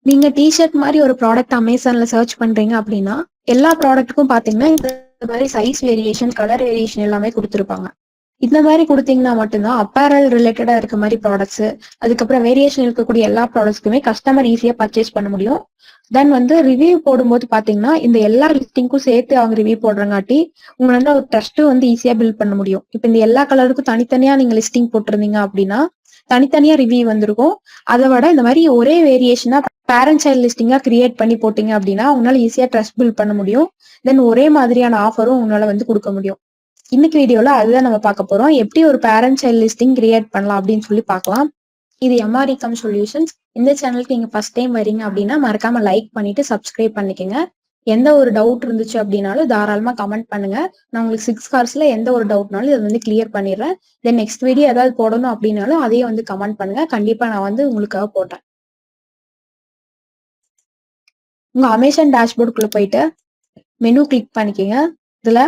நீங்க ஷர்ட் மாதிரி ஒரு ப்ராடக்ட் அமேசான்ல சர்ச் பண்றீங்க அப்படின்னா எல்லா ப்ராடக்ட்டுக்கும் பாத்தீங்கன்னா இந்த மாதிரி சைஸ் வேரியேஷன் கலர் வேரியேஷன் எல்லாமே கொடுத்துருப்பாங்க. இந்த மாதிரி கொடுத்தீங்கன்னா மட்டும்தான் அப்பேரல் ரிலேட்டடா இருக்க மாதிரி ப்ராடக்ட்ஸ் அதுக்கப்புறம் வேரியேஷன் இருக்கக்கூடிய எல்லா ப்ராடக்ட்ஸ்க்குமே கஸ்டமர் ஈஸியா பர்ச்சேஸ் பண்ண முடியும். தென் வந்து ரிவ்யூ போடும்போது பாத்தீங்கன்னா இந்த எல்லா லிஸ்டிங்க்கும் சேர்த்து அவங்க ரிவ்யூ போடுறங்காட்டி உங்களால ஒரு ட்ரஸ்ட் வந்து ஈஸியா பில்ட் பண்ண முடியும். இப்ப இந்த எல்லா கலருக்கும் தனித்தனியா நீங்க லிஸ்டிங் போட்டிருந்தீங்க அப்படின்னா தனித்தனியா ரிவ்யூ வந்திருக்கும். அதை விட இந்த மாதிரி ஒரே வேரியேஷனா பேரண்ட் சைல்ட் லிஸ்டிங்கா கிரியேட் பண்ணி போட்டீங்க அப்படின்னா உங்களால ஈஸியா ட்ரஸ்ட் பில்ட் பண்ண முடியும். தென் ஒரே மாதிரியான ஆஃபரும் உங்களால வந்து கொடுக்க முடியும். இன்னைக்கு வீடியோல அதுதான் நம்ம பார்க்க போறோம். எப்படி ஒரு பேரண்ட் சைல்ட் லிஸ்டிங் கிரியேட் பண்ணலாம் அப்படின்னு சொல்லி பார்க்கலாம். இது எம்ஆர் இகம் சொல்யூஷன்ஸ். இந்த சேனலுக்கு நீங்க ஃபர்ஸ்ட் டைம் வரீங்க அப்படின்னா மறக்காம லைக் பண்ணிட்டு சப்ஸ்கிரைப் பண்ணிக்கங்க. எந்த ஒரு டவுட் இருந்துச்சு அப்படின்னாலும் தாராளமா கமெண்ட் பண்ணுங்க. நான் உங்களுக்கு 6 ஹவர்ஸ்ல எந்த ஒரு டவுட்னாலும் இதை வந்து கிளியர் பண்ணிடுறேன். தென் நெக்ஸ்ட் வீடியோ ஏதாவது போடணும் அப்படின்னாலும் அதையும் வந்து கமெண்ட் பண்ணுங்க. கண்டிப்பா நான் வந்து உங்களுக்காக போடுறேன். உங்க அமேசான் டேஷ்போர்டுக்குள்ள போயிட்டு மெனு கிளிக் பண்ணிக்கோங்க. இதுல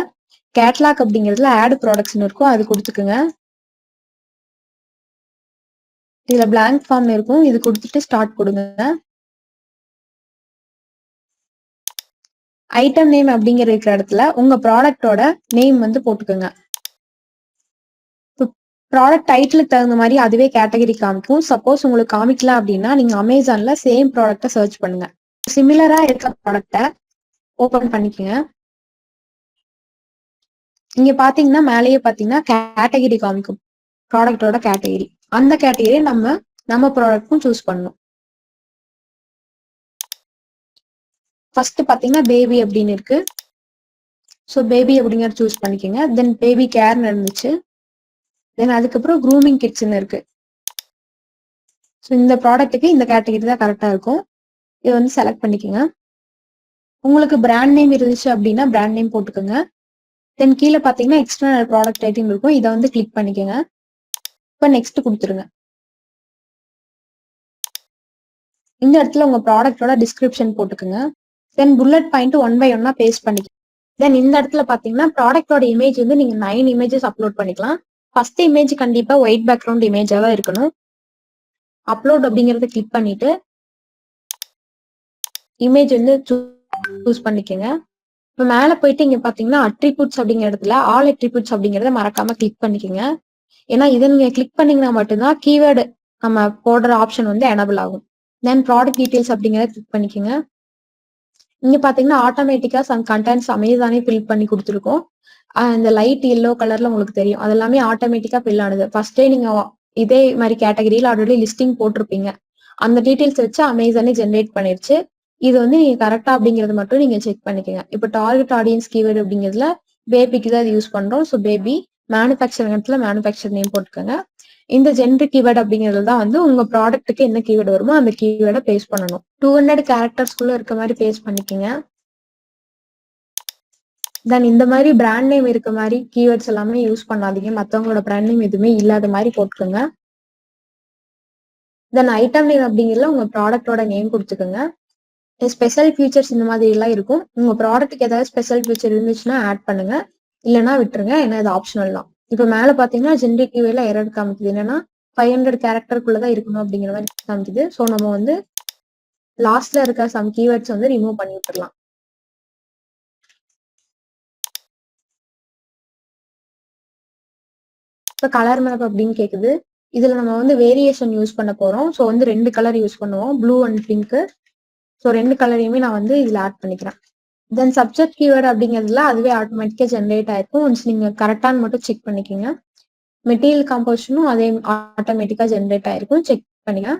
கேட்லாக் அப்படிங்கிறதுல ஆட் ப்ராடக்ட்ஸ்னு இருக்கும், அது கொடுத்துக்குங்க. இதுல பிளாங்க் ஃபார்ம் இருக்கும், இது கொடுத்துட்டு ஸ்டார்ட் கொடுங்க. ஐட்டம் நேம் அப்படிங்கிற இருக்கிற இடத்துல உங்க ப்ராடக்டோட நேம் வந்து போட்டுக்கோங்க. ப்ராடக்ட் டைட்டிலுக்கு தகுந்த மாதிரி அதுவே கேட்டகரி காமிக்கும். சப்போஸ் உங்களுக்கு காமிக்கல அப்படின்னா நீங்க அமேசான்ல சேம் ப்ராடக்ட்டை சர்ச் பண்ணுங்க. சிமிலரா இருக்க ப்ராடக்ட்டை ஓபன் பண்ணிக்கோங்க. இங்க பாத்தீங்கன்னா மேலேயே பாத்தீங்கன்னா கேட்டகரி காமிக்கும், ப்ராடக்டோட கேட்டகரி. அந்த கேட்டகரியை நம்ம ப்ராடக்ட்டும் சூஸ் பண்ணணும். ஃபர்ஸ்ட் பாத்தீங்கன்னா பேபி அப்படின்னு இருக்கு. ஸோ பேபி அப்படிங்கிறத சூஸ் பண்ணிக்கோங்க. தென் பேபி கேர்னு இருந்துச்சு. தென் அதுக்கப்புறம் க்ரூமிங் கிட்ஸ்ன்னு இருக்கு. ஸோ இந்த ப்ராடக்ட்டுக்கு இந்த கேட்டகரி தான் கரெக்டா இருக்கும். இதை வந்து செலக்ட் பண்ணிக்கோங்க. உங்களுக்கு பிராண்ட் நேம் இருந்துச்சு அப்படின்னா பிராண்ட் நேம் போட்டுக்கோங்க. தென் கீழே பார்த்தீங்கன்னா எக்ஸ்டர்னல் ப்ராடக்ட் டைட்டில் இருக்கும், இதை வந்து கிளிக் பண்ணிக்கோங்க. இப்போ நெக்ஸ்ட் கொடுத்துருங்க. இந்த இடத்துல உங்க ப்ராடக்டோட டிஸ்கிரிப்ஷன் போட்டுக்கோங்க. தென் புல்லட் பாயிண்ட் 1 by 1 பேஸ்ட் பண்ணிக்கோங்க. தென் இந்த இடத்துல பாத்தீங்கன்னா ப்ராடக்டோட இமேஜ் வந்து நீங்க 9 இமேஜஸ் அப்லோட் பண்ணிக்கலாம். ஃபர்ஸ்ட் இமேஜ் கண்டிப்பா ஒயிட் பேக்ரவுண்ட் இமேஜா தான் இருக்கணும். அப்லோட் அப்படிங்கறத கிளிக் பண்ணிட்டு இமேஜ் வந்து சூஸ் பண்ணிக்கோங்க. இப்போ மேல போயிட்டு இங்க பாத்தீங்கன்னா அட்ரிபியூட்ஸ் அப்படிங்கிற இடத்துல ஆல் அட்ரிபியூட்ஸ் அப்படிங்கறத மறக்காம கிளிக் பண்ணிக்கோங்க. ஏன்னா இதை நீங்க கிளிக் பண்ணீங்கன்னா மட்டும்தான் கீவேர்டு நம்ம போடுற ஆப்ஷன் வந்து எனபிள் ஆகும். தென் ப்ராடக்ட் டீடைல்ஸ் அப்படிங்கறத கிளிக் பண்ணிக்கோங்க. இங்க பாத்தீங்கன்னா ஆட்டோமேட்டிக்கா சம் கண்டென்ட்ஸ் அமேசானே ஃபில் பண்ணி கொடுத்துருக்கோம். இந்த லைட் எல்லோ கலர்ல உங்களுக்கு தெரியும், அது எல்லாமே ஆட்டோமேட்டிக்கா ஃபில் ஆனது. ஃபர்ஸ்டே நீங்க இதே மாதிரி கேட்டகரியில் ஆல்ரெடி லிஸ்டிங் போட்டிருப்பீங்க. அந்த டீடைல்ஸ் வச்சு அமேசானே ஜென்ரேட் பண்ணிருச்சு. இது வந்து நீங்க கரெக்டா அப்படிங்கறது மட்டும் நீங்க செக் பண்ணிக்கோங்க. இப்போ டார்கெட் ஆடியன்ஸ் கீவேர்டு அப்படிங்கிறதுல பேபிக்கு தான் யூஸ் பண்றோம். ஸோ பேபி மேனுஃபேக்சர் இடத்துல மேனுஃபேக்சர் நேம் போட்டுக்கோங்க. இந்த ஜென்ரிக் கீவேர்டு அப்படிங்கிறது தான் வந்து உங்க ப்ராடக்ட்டுக்கு என்ன கீவேர்டு வருமோ அந்த கீவேர்டை பேஸ்ட் பண்ணணும். 200 கேரக்டர்ஸ்குள்ள இருக்க மாதிரி பேஸ்ட் பண்ணிக்கோங்க. தென் இந்த மாதிரி பிராண்ட் நேம் இருக்க மாதிரி கீவேர்ட்ஸ் எல்லாமே யூஸ் பண்ணாதீங்க. மற்றவங்களோட பிராண்ட் நேம் எதுவுமே இல்லாத மாதிரி போட்டுக்கோங்க. தென் ஐட்டம் நேம் அப்படிங்கிறதுல உங்க ப்ராடக்டோட நேம் கொடுத்துக்கோங்க. ஸ்பெஷல் ஃபீச்சர்ஸ் இந்த மாதிரி எல்லாம் இருக்கும். உங்க ப்ராடக்ட்டுக்கு ஏதாவது ஸ்பெஷல் ஃபீச்சர் இருந்துச்சுன்னா ஆட் பண்ணுங்க, இல்லைன்னா விட்டுருங்க. ஏன்னா இது ஆப்ஷனல் தான். இப்போ மேல பாத்தீங்கன்னா ஜென்ரிக் கீவேர்ட்ல எரர் காமிக்குது. என்னன்னா 500 கேரக்டருக்குள்ளதான் இருக்கணும் அப்படிங்கிற மாதிரி காமிக்குது. ஸோ நம்ம வந்து லாஸ்ட்ல இருக்க சம் கீவேர்ட்ஸ் வந்து ரிமூவ் பண்ணி விட்டுறலாம். இப்போ கலர் மேப் அப்படின்னு கேக்குது. இதுல நம்ம வந்து வேரியேஷன் யூஸ் பண்ண போறோம். ஸோ வந்து 2 கலர் யூஸ் பண்ணுவோம், ப்ளூ அண்ட் பிங்க். ஸோ 2 கலரையுமே நான் வந்து இதுல ஆட் பண்ணிக்கிறேன். தென் சப்ஜெக்ட் கீவேர்டு அப்படிங்கிறதுல அதுவே ஆட்டோமேட்டிக்கா ஜென்ரேட் ஆயிருக்கும். ஒன்ஸ் நீங்க கரெக்டானு மட்டும் செக் பண்ணிக்கோங்க. மெட்டீரியல் காம்போசிஷனும் அதே ஆட்டோமேட்டிக்கா ஜென்ரேட் ஆயிருக்கும், செக் பண்ணுங்க.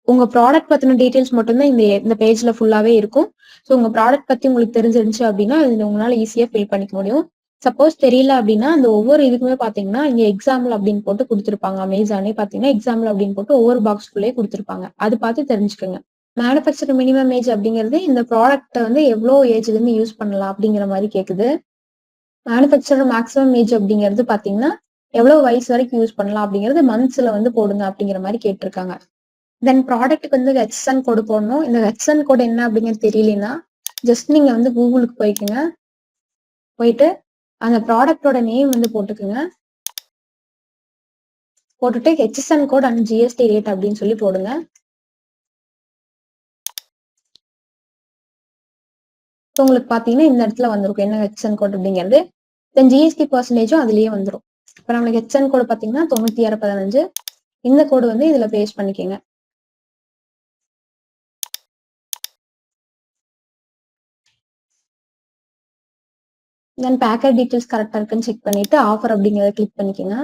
உங்க ப்ராடக்ட் பத்தின டீடைல்ஸ் மட்டும்தான் இந்த பேஜ்ல ஃபுல்லாவே இருக்கும். ஸோ உங்க ப்ராடக்ட் பத்தி உங்களுக்கு தெரிஞ்சிருந்துச்சு அப்படின்னா இது உங்களால ஈஸியா ஃபில் பண்ணிக்க முடியும். சப்போஸ் தெரியல அப்படின்னா அந்த ஒவ்வொரு இதுக்குமே பாத்தீங்கன்னா இங்க எக்ஸாம்பிள் அப்படின்னு போட்டு கொடுத்துருப்பாங்க. அமேசானே பாத்தீங்கன்னா எக்ஸாம்பிள் அப்படின்னு போட்டு ஒவ்வொரு பாக்ஸ்குள்ளேயே கொடுத்துருப்பாங்க. அது பார்த்து தெரிஞ்சுக்கோங்க. மேனுஃபேக்சர் மினிமம் ஏஜ் அப்படிங்கிறது இந்த ப்ராடக்ட்டை வந்து எவ்வளோ ஏஜ்ல இருந்து யூஸ் பண்ணலாம் அப்படிங்கிற மாதிரி கேக்குது. மேனுஃபேக்சர் மேக்ஸிமம் ஏஜ் அப்படிங்கிறது பாத்தீங்கன்னா எவ்வளவு வயசு வரைக்கும் யூஸ் பண்ணலாம் அப்படிங்கிறது மந்த்ஸ்ல வந்து போடுங்க அப்படிங்கிற மாதிரி கேட்டிருக்காங்க. தென் ப்ராடக்ட்டுக்கு வந்து ஹெச்என் கோடு போடணும். இந்த ஹெச்என் கோடு என்ன அப்படிங்கிறது தெரியலனா ஜஸ்ட் நீங்க வந்து கூகுளுக்கு போய்க்குங்க. போயிட்டு அந்த ப்ராடக்டோட நேம் வந்து போட்டுக்குங்க. போட்டுட்டு ஹெச்என் கோட் அண்ட் ஜிஎஸ்டி ரேட் அப்படின்னு சொல்லி போடுங்க. ஸோ உங்களுக்கு பார்த்தீங்கன்னா இந்த இடத்துல வந்திருக்கும் என்ன ஹெச்என் கோட் அப்படிங்கிறது. தென் ஜிஎஸ்டி பர்சன்டேஜும் அதுலயே வந்துடும். இப்போ நம்மளுக்கு ஹெச்என் கோடு பார்த்தீங்கன்னா 9615. இந்த கோடு வந்து இதுல பேஸ்ட் பண்ணிக்கோங்க. தென் பேக்கெட் டீட்டெயில்ஸ் கரெக்டாக இருக்குன்னு செக் பண்ணிட்டு ஆஃபர் அப்படிங்கிறத கிளிக் பண்ணிக்கோங்க.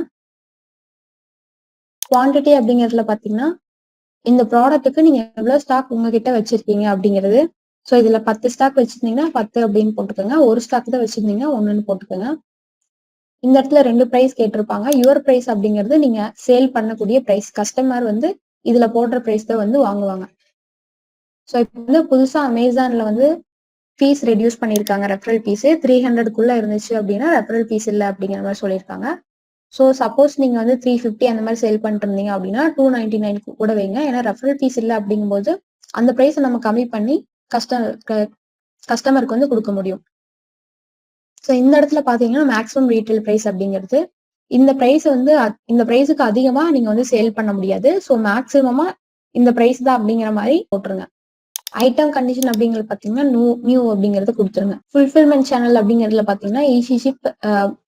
குவான்டிட்டி அப்படிங்கிறதுல பார்த்தீங்கன்னா இந்த ப்ராடக்ட்டுக்கு நீங்க எவ்வளவு ஸ்டாக் உங்ககிட்ட வச்சிருக்கீங்க அப்படிங்கிறது. ஸோ இதுல 10 ஸ்டாக் வச்சிருந்தீங்கன்னா 10 அப்படின்னு போட்டுக்கோங்க. ஒரு ஸ்டாக் தான் வச்சிருந்தீங்கன்னா 1ன்னு போட்டுக்கோங்க. இந்த இடத்துல 2 பிரைஸ் கேட்டிருப்பாங்க. யுவர் பிரைஸ் அப்படிங்கிறது நீங்க சேல் பண்ணக்கூடிய பிரைஸ். கஸ்டமர் வந்து இதுல போடுற பிரைஸ் தான் வந்து வாங்குவாங்க. ஸோ இப்போ வந்து புதுசா அமேசான்ல வந்து ஃபீஸ் ரெடியூஸ் பண்ணியிருக்காங்க. ரெஃபரல் ஃபீஸ் 300க்குள்ள இருந்துச்சு அப்படின்னா ரெஃபரல் ஃபீஸ் இல்லை அப்படிங்கிற மாதிரி சொல்லியிருக்காங்க. ஸோ சப்போஸ் நீங்க வந்து 350 அந்த மாதிரி சேல் பண்ணிட்டு இருந்தீங்க அப்படின்னா 299 கூட வைங்க. ஏன்னா ரெஃபரல் ஃபீஸ் இல்லை அப்படிங்கும்போது அந்த ப்ரைஸை நம்ம கம்மி பண்ணி கஸ்டமருக்கு வந்து கொடுக்க முடியும். ஸோ இந்த இடத்துல பாத்தீங்கன்னா மேக்ஸிமம் ரீட்டைல் பிரைஸ் அப்படிங்கிறது இந்த பிரைஸ் வந்து இந்த பிரைஸுக்கு அதிகமா நீங்க வந்து சேல் பண்ண முடியாது. ஸோ மேக்சிமமா இந்த பிரைஸ் தான் அப்படிங்கிற மாதிரி போட்டுருங்க. ஐட்டம் கண்டிஷன் அப்படிங்கிறது பாத்தீங்கன்னா நியூ அப்படிங்கறத கொடுத்துருங்க. ஃபுல்ஃபில்மெண்ட் சேனல் அப்படிங்கிறதுல பாத்தீங்கன்னா easy ship,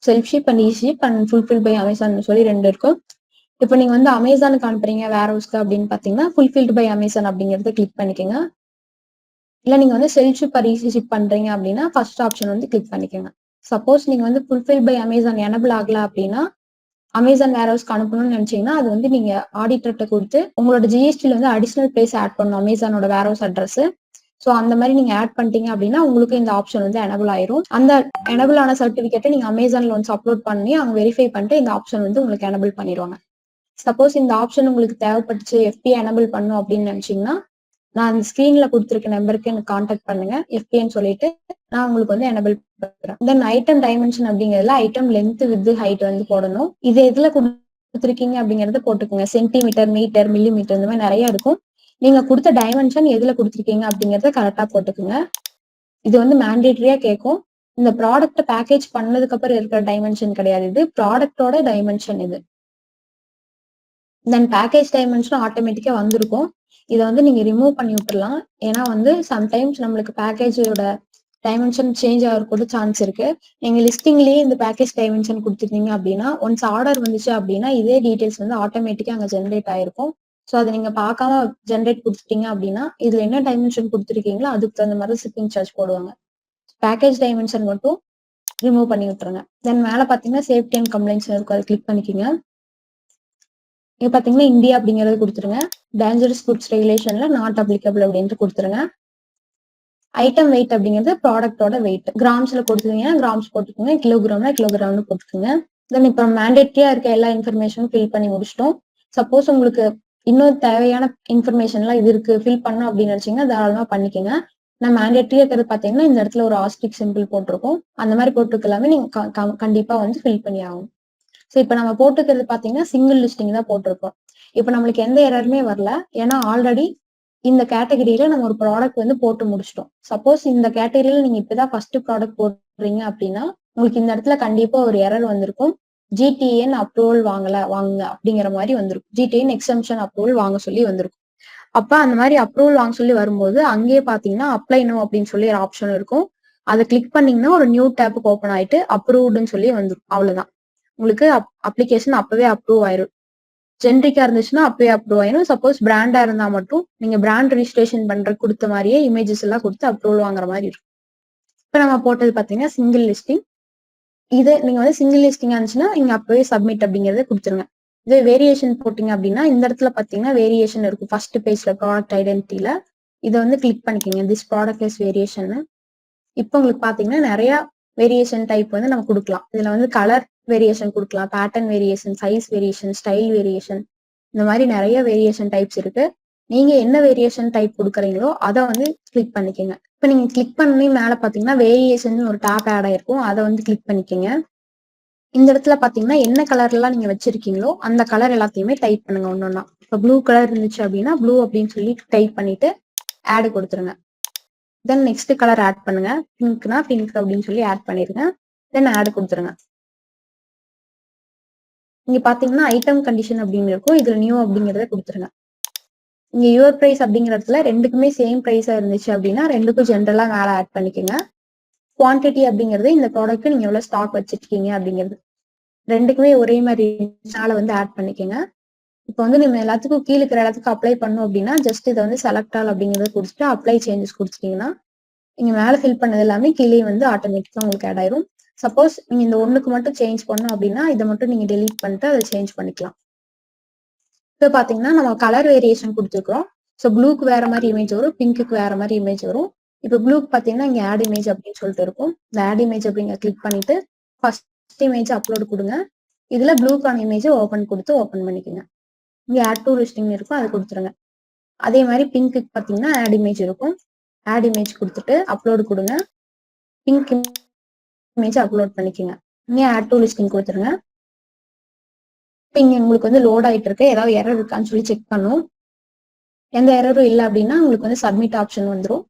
self ship and easy ship and fulfil by Amazon சொல்லி 2 இருக்கும். இப்போ நீங்க வந்து அமேசானுக்கு அனுப்புறீங்க வேர் ஹவுஸ்க்கு அப்படின்னு பாத்தீங்கன்னா ஃபுல்ஃபில்டு பை அமேசான் அப்படிங்கறத கிளிக் பண்ணிக்கோங்க. இல்ல நீங்க வந்து self ship or easy ship பண்றீங்க அப்படின்னா ஃபர்ஸ்ட் ஆப்ஷன் வந்து கிளிக் பண்ணிக்கோங்க. சப்போஸ் நீங்க வந்து ஃபுல்ஃபில் பை அமேசான் எனபிள் ஆகல அப்படின்னா அமேசான் வேர் ஹவுஸ்க்கு அனுப்பணும்னு நினைச்சீங்கன்னா அது வந்து நீங்க ஆடிட்டர்கிட்ட கொடுத்து உங்களோட ஜிஎஸ்டில வந்து அடிஷனல் பிளேஸ் ஆட் பண்ணணும் அமேசானோட வேர் ஹவுஸ் அட்ரஸ். ஸோ அந்த மாதிரி நீங்க ஆட் பண்ணிட்டீங்க அப்படின்னா உங்களுக்கு இந்த ஆப்ஷன் வந்து எனபிள் ஆயிரும். அந்த எனபிள் ஆன சர்டிபிகேட்டை நீங்க அமேசான்ல வந்து அப்லோட் பண்ணி அவங்க வெரிஃபை பண்ணிட்டு இந்த ஆப்ஷன் வந்து உங்களுக்கு எனபிள் பண்ணிடுவாங்க. சப்போஸ் இந்த ஆப்ஷன் உங்களுக்கு தேவைப்பட்டுச்சு எஃபிஐ எனபிள் பண்ணும் அப்படின்னு நினைச்சீங்கன்னா நான் அந்த ஸ்கிரீன்ல கொடுத்துருக்க நம்பருக்கு எனக்கு கான்டாக்ட் பண்ணுங்க எஃபிஐன்னு சொல்லிட்டு நான் உங்களுக்கு வந்து எனபிள் பண்றேன். தென் ஐட்டம் டைமென்ஷன் அப்படிங்கிறதுல ஐட்டம் லென்த் வித் ஹைட் வந்து போடணும். இது எதுல கொடுத்துருக்கீங்க அப்படிங்கறத போட்டுக்கோங்க. சென்டிமீட்டர், மீட்டர், மில்லிமீட்டர் இந்த மாதிரி நிறைய இருக்கும். நீங்க கொடுத்த டைமென்ஷன் எதுல கொடுத்துருக்கீங்க அப்படிங்கறத கரெக்டா போட்டுக்கோங்க. இது வந்து மேண்டேட்டரியா கேட்கும். இந்த ப்ராடக்ட் பேக்கேஜ் பண்ணதுக்கு அப்புறம் இருக்கிற டைமென்ஷன் கிடையாது, இது ப்ராடக்டோட டைமென்ஷன் இது. தென் பேக்கேஜ் டைமென்ஷன் ஆட்டோமேட்டிக்கா வந்திருக்கும். இதை வந்து நீங்க ரிமூவ் பண்ணி விட்டுறலாம். ஏன்னா வந்து சம்டைம்ஸ் நம்மளுக்கு பேக்கேஜோட டைமென்ஷன் சேஞ்ச் ஆகிற கூட சான்ஸ் இருக்கு. நீங்க லிஸ்டிங்லயே இந்த பேக்கேஜ் டைமென்ஷன் கொடுத்துருந்தீங்க அப்படின்னா ஒன்ஸ் ஆர்டர் வந்துச்சு அப்படின்னா இதே டீடைல்ஸ் வந்து ஆட்டோமேட்டிக்கா அங்க ஜென்ரேட் ஆயிருக்கும். ஸோ அதை நீங்க பார்க்காம ஜென்ரேட் கொடுத்துட்டீங்க அப்படின்னா இதுல என்ன டைமென்ஷன் கொடுத்துருக்கீங்களோ அதுக்கு தகுந்த மாதிரி ஷிப்பிங் சார்ஜ் போடுவாங்க. பேக்கேஜ் டைமென்ஷன் மட்டும் ரிமூவ் பண்ணி விட்டுருங்க. தென் மேல பாத்தீங்கன்னா சேஃப்டி அண்ட் கம்ப்ளைண்ட்ஸ் இருக்கும், அதை கிளிக் பண்ணிக்கோங்க. இங்க பாத்தீங்கன்னா இந்தியா அப்படிங்கறது கொடுத்துருங்க. டேஞ்சரஸ் குட்ஸ் ரெகுலேஷன்ல நாட் அப்ளிகபிள் அப்படின்ட்டு கொடுத்துருங்க. ஐட்டம் வெயிட் அப்படிங்கிறது ப்ராடக்டோட வெயிட். கிராம்ஸ்ல கொடுத்துருந்தீங்கன்னா கிராம்ஸ் போட்டுக்கோங்க, கிலோகிராம்ல கிலோகிராம்னு போட்டுக்கோங்க. தென் இப்போ மேண்டேட்டரியா இருக்க எல்லா இன்ஃபர்மேஷனும் ஃபில் பண்ணி முடிச்சிட்டோம். சப்போஸ் உங்களுக்கு இன்னும் தேவையான இன்ஃபர்மேஷன்லாம் இது இருக்கு ஃபில் பண்ணும் அப்படின்னு நினைச்சீங்கன்னா தாராளமா பண்ணிக்கோங்க. நான் மேண்டேட்டரியா இருக்கிறது பாத்தீங்கன்னா இந்த இடத்துல ஒரு ஆஸ்டிக் சிம்பிள் போட்டிருக்கோம். அந்த மாதிரி போட்டுக்கலாமே நீங்க கண்டிப்பா வந்து ஃபில் பண்ணி ஆகும். ஸோ இப்போ நம்ம போட்டுக்கிறது பாத்தீங்கன்னா சிங்கிள் லிஸ்டிங் தான் போட்டிருக்கோம். இப்போ நம்மளுக்கு எந்த எரருமே வரல, ஏன்னா ஆல்ரெடி இந்த கேட்டகரியில நம்ம ஒரு ப்ராடக்ட் வந்து போட்டு முடிச்சிட்டோம். சப்போஸ் இந்த கேட்டகரியில நீங்க இப்பதான் ஃபர்ஸ்ட் ப்ராடக்ட் போடுறீங்க அப்படின்னா உங்களுக்கு இந்த இடத்துல கண்டிப்பா ஒரு எரர் வந்திருக்கும். ஜிடிஎன் அப்ரூவல் வாங்க அப்படிங்கிற மாதிரி வந்திருக்கும். ஜிடிஎன் எக்ஸம்ஷன் அப்ரூவல் வாங்க சொல்லி வந்திருக்கும். அப்ப அந்த மாதிரி அப்ரூவல் வாங்க சொல்லி வரும்போது அங்கேயே பாத்தீங்கன்னா அப்ளை நோ அப்படின்னு சொல்லி ஒரு ஆப்ஷன் இருக்கும். அதை கிளிக் பண்ணீங்கன்னா ஒரு நியூ டேப் ஓப்பன் ஆயிட்டு அப்ரூவ்டுன்னு சொல்லி வந்துடும். அவ்வளவுதான், உங்களுக்கு அப்ளிகேஷன் அப்பவே அப்ரூவ் ஆயிரும். ஜென்ரிக்கா இருந்துச்சுன்னா அப்பவே அப்ரூவ் ஆயிரும். சப்போஸ் பிராண்டா இருந்தா மட்டும் நீங்க பிராண்ட் ரிஜிஸ்ட்ரேஷன் பண்ற கொடுத்த மாதிரியே இமேஜஸ் எல்லாம் கொடுத்து அப்ரூவல் வாங்குற மாதிரி இருக்கும். இப்ப நம்ம போட்டது பாத்தீங்கன்னா சிங்கிள் லிஸ்டிங். இது நீங்க வந்து சிங்கிள் லிஸ்டிங் இருந்துச்சுன்னா நீங்க அப்பவே சப்மிட் அப்படிங்கறத கொடுத்துருங்க. இதே வேரியேஷன் போட்டீங்க அப்படின்னா இந்த இடத்துல பாத்தீங்கன்னா வேரியேஷன் இருக்கும். ஃபர்ஸ்ட் பேஜ்ல ப்ராடக்ட் ஐடென்டிட்டில இதை வந்து கிளிக் பண்ணிக்கோங்க. This product is variation. இப்போ உங்களுக்கு பாத்தீங்கன்னா நிறைய வேரியேஷன் டைப் வந்து நம்ம கொடுக்கலாம். இதுல வந்து கலர் வேரியேஷன் கொடுக்கலாம், pattern variation, size variation, style variation, இந்த மாதிரி நிறைய வேரியேஷன் டைப்ஸ் இருக்கு. நீங்க என்ன வேரியேஷன் டைப் கொடுக்குறீங்களோ அதை வந்து கிளிக் பண்ணிக்கோங்க. இப்போ நீங்க கிளிக் பண்ணி மேல பாத்தீங்கன்னா வேரியேஷன் ஒரு டாப் ஆட் ஆயிருக்கும், அதை வந்து கிளிக் பண்ணிக்கோங்க. இந்த இடத்துல பாத்தீங்கன்னா என்ன கலர் எல்லாம் நீங்க வச்சிருக்கீங்களோ அந்த கலர் எல்லாத்தையுமே டைப் பண்ணுங்க ஒன்னொன்னா. இப்போ ப்ளூ கலர் இருந்துச்சு அப்படின்னா ப்ளூ அப்படின்னு சொல்லி டைப் பண்ணிட்டு ஆட் கொடுத்துருங்க. தென் நெக்ஸ்ட் கலர் ஆட் பண்ணுங்க. பிங்க்னா பிங்க் அப்படின்னு சொல்லி ஆட் பண்ணிருங்க. தென் ஆட் கொடுத்துருங்க. இங்க பாத்தீங்கன்னா ஐட்டம் கண்டிஷன் அப்படின்னு இருக்கும், இதுல நியூ அப்படிங்கறத கொடுத்துருங்க. இங்க யுவர் பிரைஸ் அப்படிங்கிற இடத்துல ரெண்டுக்குமே சேம் பிரைஸா இருந்துச்சு அப்படின்னா ரெண்டுக்கும் ஜென்ரலா மேல ஆட் பண்ணிக்கோங்க. குவான்டிட்டி அப்படிங்கிறது இந்த ப்ராடக்ட் நீங்க எவ்வளவு ஸ்டாக் வச்சிருக்கீங்க அப்படிங்கிறது ரெண்டுக்குமே ஒரே மாதிரி மேல வந்து ஆட் பண்ணிக்கோங்க. இப்போ வந்து நம்ம எல்லாத்துக்கும் கீழே இருக்கிற எல்லாத்துக்கும் அப்ளை பண்ணோம் அப்படின்னா ஜஸ்ட் இதை வந்து செலக்ட் ஆல் அப்படிங்கிறத கொடுத்துட்டு அப்ளை சேஞ்சஸ் கொடுத்துட்டீங்கன்னா நீங்க மேல ஃபில் பண்ணது எல்லாமே கீழே வந்து ஆட்டோமேட்டிக்கா உங்களுக்கு ஆட் ஆயிரும். சப்போஸ் நீங்க இந்த ஒண்ணுக்கு மட்டும் சேஞ்ச் பண்ணோம் அப்படின்னா இதை மட்டும் நீங்க டெலீட் பண்ணிட்டு அதை சேஞ்ச் பண்ணிக்கலாம். இப்போ பாத்தீங்கன்னா நம்ம கலர் வேரியேஷன் கொடுத்துருக்கோம். ஸோ ப்ளூக்கு வேற மாதிரி இமேஜ் வரும், பிங்க்குக்கு வேற மாதிரி இமேஜ் வரும். இப்போ ப்ளூக்கு பாத்தீங்கன்னா இங்க ஆட் இமேஜ் அப்படின்னு சொல்லிட்டு இருக்கும். இந்த ஆட் இமேஜ் அப்படிங்க கிளிக் பண்ணிட்டு ஃபர்ஸ்ட் இமேஜ் அப்லோட் கொடுங்க. இதுல ப்ளூக்கான இமேஜ் ஓப்பன் கொடுத்து ஓப்பன் பண்ணிக்கோங்க. இங்க ஆட் டு லிஸ்டிங் இருக்கும், அதை கொடுத்துருங்க. அதே மாதிரி பிங்க்கு பாத்தீங்கன்னா ஆட் இமேஜ் இருக்கும். ஆட் இமேஜ் கொடுத்துட்டு அப்லோட் கொடுங்க. பிங்க் இமேஜ் அப்லோட் பண்ணிக்கோங்க. இங்க ஆட் டு லிஸ்டிங் கொடுத்துருங்க. இங்க உங்களுக்கு வந்து லோட் ஆயிட்டு இருக்கு, ஏதாவது எரர் இருக்கான்னு சொல்லி செக் பண்ணும். எந்த எரரும் இல்லை அப்படின்னா உங்களுக்கு வந்து சப்மிட் ஆப்ஷன் வந்துடும்.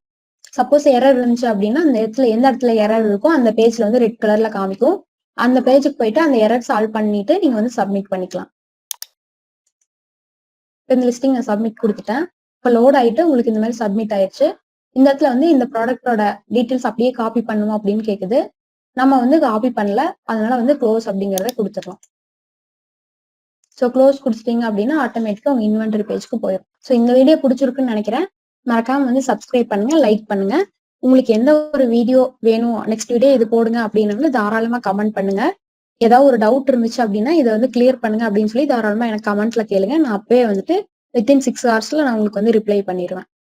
சப்போஸ் எரர் இருந்துச்சு அப்படின்னா அந்த இடத்துல எந்த இடத்துல எரர் இருக்கோ அந்த பேஜ்ல வந்து ரெட் கலர்ல காமிக்கும். அந்த பேஜுக்கு போயிட்டு அந்த எரர் சால்வ் பண்ணிட்டு நீங்க வந்து சப்மிட் பண்ணிக்கலாம். இந்த லிஸ்டிங் நான் சப்மிட் கொடுத்துட்டேன். இப்போ லோட் ஆயிட்டு உங்களுக்கு இந்த மாதிரி சப்மிட் ஆயிடுச்சு. இந்த இடத்துல வந்து இந்த ப்ராடக்டோட டீட்டெயில்ஸ் அப்படியே காப்பி பண்ணுவோம் அப்படின்னு கேக்குது. நம்ம வந்து காப்பி பண்ணல, அதனால வந்து க்ளோஸ் அப்படிங்கிறத கொடுத்துடலாம். ஸோ க்ளோஸ் கொடுத்துட்டீங்க அப்படின்னா ஆட்டோமேட்டிக்கா உங்க இன்வென்டரி பேஜ்க்கு போயிடும். ஸோ இந்த வீடியோ பிடிச்சிருக்குன்னு நினைக்கிறேன். மறக்காம வந்து சப்ஸ்கிரைப் பண்ணுங்க, லைக் பண்ணுங்க. உங்களுக்கு எந்த ஒரு வீடியோ வேணும், நெக்ஸ்ட் வீடியோ இது போடுங்க அப்படின்னு தாராளமா கமெண்ட் பண்ணுங்க. ஏதாவது ஒரு டவுட் இருந்துச்சு அப்படின்னா இதை வந்து கிளியர் பண்ணுங்க அப்படின்னு சொல்லி தாராளமா எனக்கு கமெண்ட்ல கேளுங்க. நான் அப்பவே வந்துட்டு வித்தின் 6 hours நான் உங்களுக்கு வந்து ரிப்ளை பண்ணிடுவேன்.